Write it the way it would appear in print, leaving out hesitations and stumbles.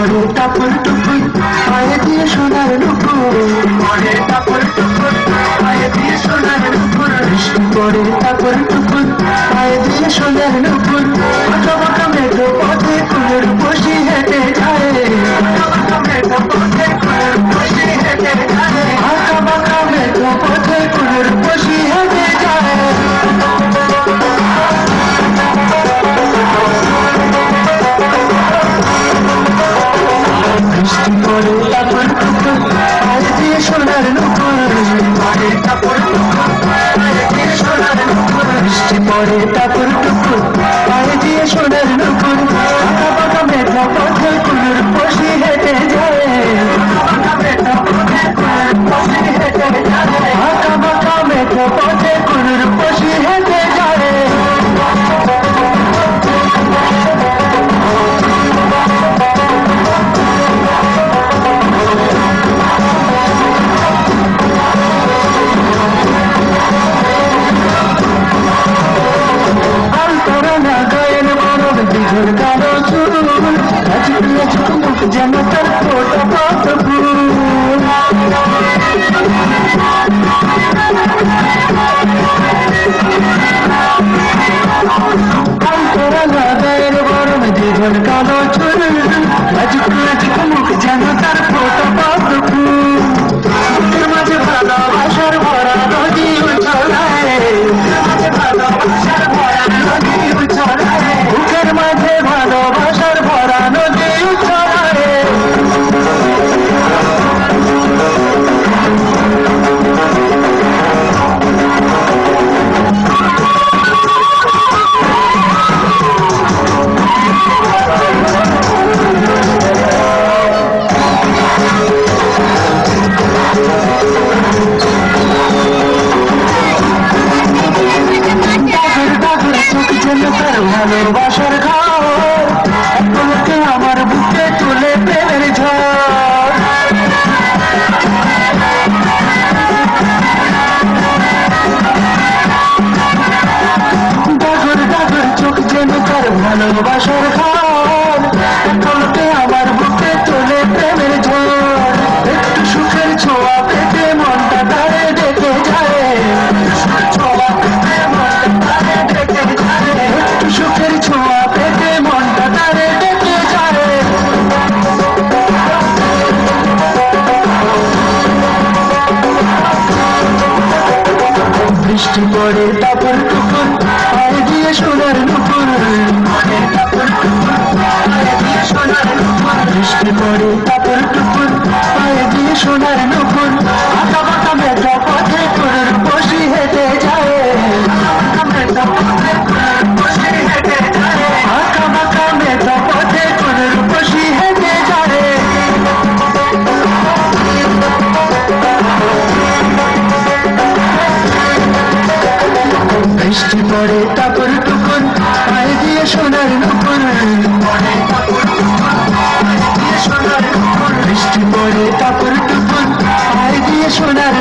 পড়ে টাপুর টুপুর পায়ে দিয়ে সোনার নুপুর, পড়ে টাপুর টুপুর পায়ে দিয়ে সোনার নুপুর, বৃষ্টি পড়ে টাপুর টুপুর পায়ে দিয়ে সোনার নুপুর, আঁকা বাঁকা মেঘ পথে কুলের বসি হেঁটে যায়, আঁকা বাঁকা মেঘ পথে কুলের বসি হেঁটে যায়, আঁকা বাঁকা মেঘ পথে কুলের বসি হেঁটে যায়। বৃষ্টি পড়ে টাপুর টুপুর পায়ে দিয়ে সোনার নুপুর, পড়ে টাপুর টুপুর পায়ে দিয়ে সোনার নুপুর, বৃষ্টি পড়ে টাপুর টুপুর পায়ে দিয়ে সোনার নুপুর, আঁকা বাঁকা মেঘ পথে কুলের বসি হেঁটে যায়, আঁকা বাঁকা মেঘ পথে কুলের বসি হেঁটে যায়, আঁকা বাঁকা মেঘ পথে কুলের বসি হেঁটে যায়। কালো চুল রাজপ্রিয় চুমুক যেন তার ফোটা পাত ফুল, গায়ের বরণ জীবন কালো চুল রাজপ্রিয় চুমুক যেন তার ফোটা পাত ফুল, মাঝে ভালোবাসার ভরা নদী উছলায়, মাঝে ভালোবাসার ভরা নদী উছলায়, বুকের মাঝে ভালোবাসার ভরা নদী উছলায়। ভালোবাসার ঘর তোমাকে আমার বুকে তুলে প্রেমের ঝড়, ডাগর ডাগর চোখ যেন তার ভালোবাসার ঘর তোমাকে আমার বুকে তুলে প্রেমের ঝড়, একটু সুখের ছোঁয়া পেতে মনটা তারে ডেকে যায়, ছোঁয়া পেতে মনটা তারে ডেকে যায়, একটু সুখের ছোঁয়া পেতে মনটা তারে ডেকে যায়। বৃষ্টি পড়ে টাপুর টুপুর পায়ে দিয়ে সোনার নুপুর, পড়ে টাপুর টুপুর পায়ে দিয়ে সোনার নুপুর, বৃষ্টি পড়ে টাপুর টুপুর পায়ে দিয়ে সোনার নুপুর, আঁকা বাঁকা মেঘ পথে কুলের বসি হেঁটে যায়, আঁকা বাঁকা মেঘ পথে কুলের বসি হেঁটে যায়, আঁকা বাঁকা মেঘ পথে কুলের বসি হেঁটে যায়। বৃষ্টি পড়ে টাপুর টুপুর পায়ে দিয়ে সোনার নুপুর, পড়ে টাপুর টুপুর পায়ে দিয়ে সোনার নুপুর, বৃষ্টি পড়ে টাপুর টুপুর পায়ে দিয়ে সোনার